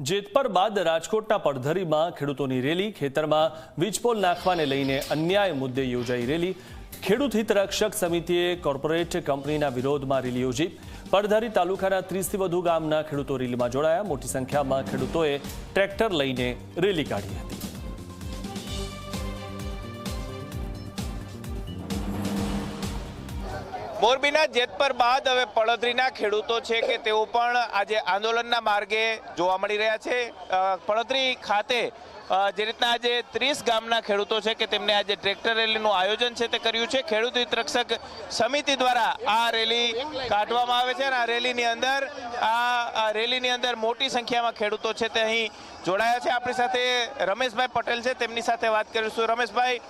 જેતપર બાદ રાજકોટના પડધરીમાં ખેડૂતોની રેલી, ખેતરમાં વીજપોલ નાખવાને લઈને અન્યાય મુદ્દે યોજાઈ રેલી। ખેડૂત હિત રક્ષક સમિતિએ કોર્પોરેટ કંપનીના વિરોધમાં રેલી યોજી। પડધરી તાલુકાના 30થી વધુ ગામના ખેડૂતો રેલીમાં જોડાયા। મોટી સંખ્યામાં ખેડૂતોએ ટ્રેક્ટર લઈને રેલી કાઢી હતી। મોરબીના જેતપર બાદ હવે પડધરીના ખેડૂતો છે કે તેઓ પણ આજે આંદોલનના માર્ગે જોવા મળી રહ્યા છે। પડધરી ખાતે જે રીતના આજે 30 ગામના ખેડૂતો છે કે તેમને આજે ટ્રેક્ટર રેલીનું આયોજન છે તે કર્યું છે। ખેડૂત હિત રક્ષક સમિતિ દ્વારા આ રેલી કાઢવામાં આવે છે અને આ રેલીની અંદર મોટી સંખ્યામાં ખેડૂતો છે તે અહીં જોડાયા છે। આપણી સાથે રમેશભાઈ પટેલ છે, તેમની સાથે વાત કરીશું। રમેશભાઈ,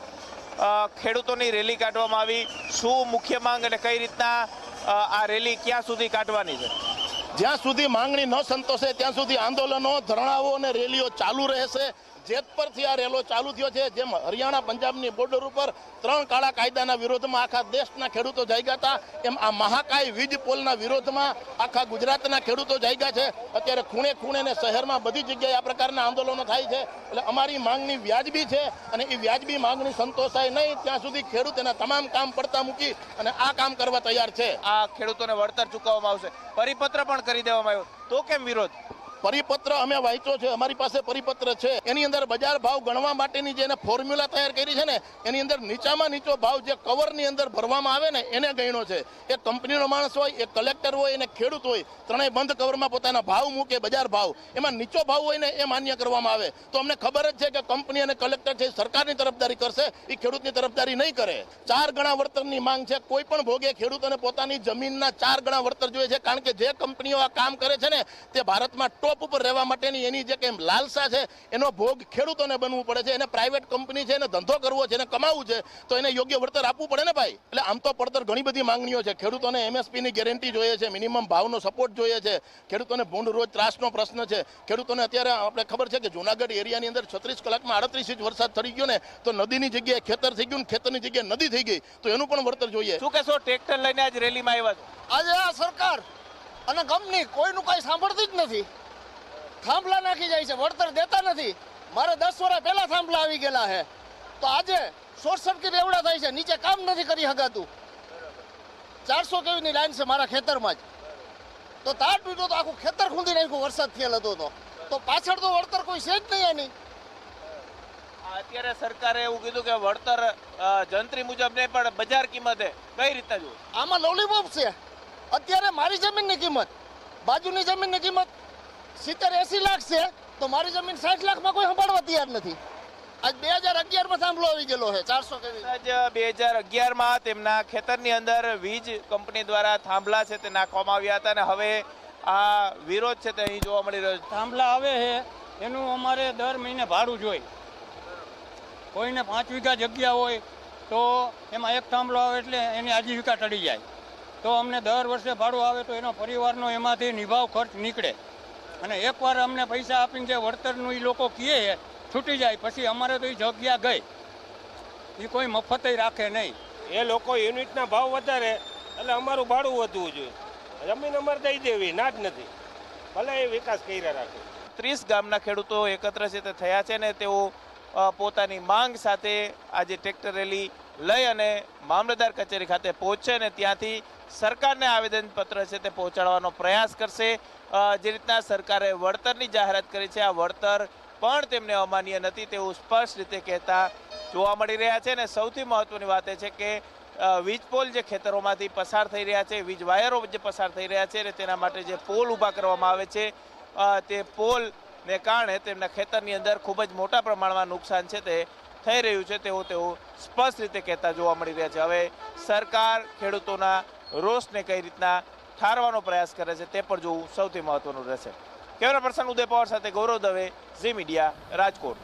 ખેડૂતોની રેલી કાઢવામાં આવી, શું મુખ્ય માંગ અને કઈ રીતના આ રેલી ક્યાં સુધી કાઢવાની છે? જ્યાં સુધી માંગણી ન સંતોષે ત્યાં સુધી આંદોલનો, ધરણાઓ અને રેલીઓ ચાલુ રહેશે। જેતપરથી આ રેલો ચાલુ થયો છે। જેમ હરિયાણા પંજાબની બોર્ડર ઉપર 3 કાળા કાયદાના વિરોધમાં આખા દેશના ખેડૂતો જાગ્યા હતા, એમ આ મહાકાય વીજ પોલના વિરોધમાં આખા ગુજરાતના ખેડૂતો જાગ્યા છે। અત્યારે ખૂણે ખૂણે ને શહેરમાં બધી જગ્યાએ આ પ્રકારના આંદોલનો થાય છે। એટલે અમારી માંગણી વ્યાજબી છે અને એ વ્યાજબી માંગણી સંતોષાય નહીં ત્યાં સુધી ખેડૂત એના તમામ કામ પડતા મૂકી અને આ કામ કરવા તૈયાર છે। આ ખેડૂતોને વળતર ચૂકવવામાં આવશે, પરિપત્ર પણ કરી દેવામાં આવ્યો, તો કેમ વિરોધ? પરિપત્ર અમે વાંચ્યો છે, અમારી પાસે પરિપત્ર છે। એની અંદર બજાર ભાવ ગણવા માટેની જે ફોર્મ્યુલા તૈયાર કરી છે ને, એની અંદર નીચામાં નીચો ભાવ જે કવરની અંદર ભરવામાં આવે ને એને ગણ્યો છે। એ કંપનીનો માણસ હોય, એ કલેક્ટર હોય અને ખેડૂત હોય, ત્રણેય બંધ કવરમાં પોતાના ભાવ મૂકે, બજાર ભાવ, એમાં નીચો ભાવ હોય ને એ માન્ય કરવામાં આવે। તો અમને ખબર જ છે કે કંપની અને કલેક્ટર છે સરકારની તરફદારી કરશે, એ ખેડૂતની તરફદારી નહીં કરે। 4 ગણા વળતરની માંગ છે। કોઈ પણ ભોગે ખેડૂતોને પોતાની જમીનના 4 ગણા વળતર જોઈએ છે, કારણ કે જે કંપનીઓ આ કામ કરે છે ને તે ભારતમાં ટોપ ઉપર રહેવા માટેની એની જે કંઈ લાલસા છે એનો ભોગ ખેડૂતોને બનવું પડે છે। એને પ્રાઇવેટ કંપની છે, એને ધંધો કરવો છે, એને કમાવું છે, તો એને યોગ્ય વળતર આપવું પડે ને ભાઈ। એટલે આમ તો પડતર ઘણી બધી માંગણીઓ છે। ખેડૂતોને એમએસપીની ગેરંટી જોઈએ છે, મિનિમમ ભાવનો સપોર્ટ જોઈએ છે, ખેડૂતોને ભૂંડ રોજ ત્રાસનો પ્રશ્ન છે। ખેડૂતોને અત્યારે આપણે ખબર છે કે જૂનાગઢ એરિયાની અંદર 36 કલાકમાં 38 ઇંચ વરસાદ થઈ ગયો ને, તો નદીની જગ્યાએ ખેતર થઈ ગયું, ખેતરની જગ્યાએ નદી થઈ ગઈ, તો એનું પણ વળતર જોઈએ। શું કહેશો, ટ્રેક્ટર લઈને આજ રેલીમાં આવ્યા છો? આજે આ સરકાર અને કંપની કોઈનું કઈ સાંભળતી જ નથી। થાંભલા નાખી જાય છે, વળતર દેતા નથી। મારે 10 વર્ષ પહેલા થાંભલા આવી ગયેલા છે, તો આજે શોર્ટ સર્કિટ એવડા થાય છે, નીચે કામ નથી કરી શકાતું। 400 કેવીની લાઈન છે મારા ખેતરમાં જ, તો તાર તૂટ્યો તો આખું ખેતર ખૂંદી નાખ્યું, વરસાદ થયેલ હતો તો પાછળ તો વળતર કોઈ છે જ નહીં એની। અત્યારે સરકારે એવું કીધું કે વળતર જંત્રી મુજબ નહીં પણ બજાર કિંમતે, કઈ રીતના જુઓ? આમાં લોલીપોપ છે। અત્યારે મારી જમીનની કિંમત, બાજુની જમીનની કિંમત 70-80 લાખ છે, તો મારી જમીન 60 લાખમાં કોઈ સંભાળવા તૈયાર નથી। આજ 2011માં થાંભલો આવી ગયેલો છે 400 કેવી। આજ 2011માં તેમના ખેતરની અંદર વીજ કંપની દ્વારા થાંભલા છે તે નાખવામાં આવ્યા હતા અને હવે આ વિરોધ છે તે અહીં જોવા મળી રહ્યો છે। થાંભલા આવે છે એનું અમારે દર મહિને ભાડું જોઈએ। કોઈને 5 વીઘા જગ્યા હોય તો એમાં એક થાંભલો આવે એટલે એની આજીવિકા ટળી જાય, તો અમને દર વર્ષે ભાડું આવે તો એનો પરિવારનો એમાંથી નિભાવ ખર્ચ નીકળે। અને એકવાર અમને પૈસા આપીને જે વળતરનું એ લોકો કહે છે છૂટી જાય, પછી અમારે તો એ જગ્યા ગઈ, એ કોઈ મફત રાખે નહીં। એ લોકો યુનિટના ભાવ વધારે એટલે અમારું ભાડું વધવું જોઈએ, જમીન અમારે દઈ દેવી ના જ નથી, ભલે એ વિકાસ કર્યા રાખે। 30 ગામના ખેડૂતો એકત્ર છે તે થયા છે ને તેઓ પોતાની માંગ સાથે આજે ટ્રેક્ટર રેલી લઈ અને મામલતદાર કચેરી ખાતે પહોંચશે અને ત્યાંથી સરકારને આવેદનપત્ર છે તે પહોંચાડવાનો પ્રયાસ કરશે। જે રીતના સરકારે વળતરની જાહેરાત કરી છે, આ વળતર પણ તેમને અમાન્ય નથી તેવું સ્પષ્ટ રીતે કહેતા જોવા મળી રહ્યા છે। અને સૌથી મહત્વની વાત એ છે કે વીજપોલ જે ખેતરોમાંથી પસાર થઈ રહ્યા છે, વીજ વાયરો જે પસાર થઈ રહ્યા છે અને તેના માટે જે પોલ ઊભા કરવામાં આવે છે, તે પોલને કારણે તેમના ખેતરની અંદર ખૂબ જ મોટા પ્રમાણમાં નુકસાન છે તે થઈ રહ્યું છે તેઓ સ્પષ્ટ રીતે કહેતા જોવા મળી રહ્યા છે। હવે સરકાર ખેડૂતોના રોષને કઈ રીતના ઠારવાનો પ્રયાસ કરે છે તે પણ જોવું સૌથી મહત્વનું રહેશે। કેમેરા પર્સન ઉદય પવાર સાથે ગૌરવ દવે, ઝી મીડિયા, રાજકોટ।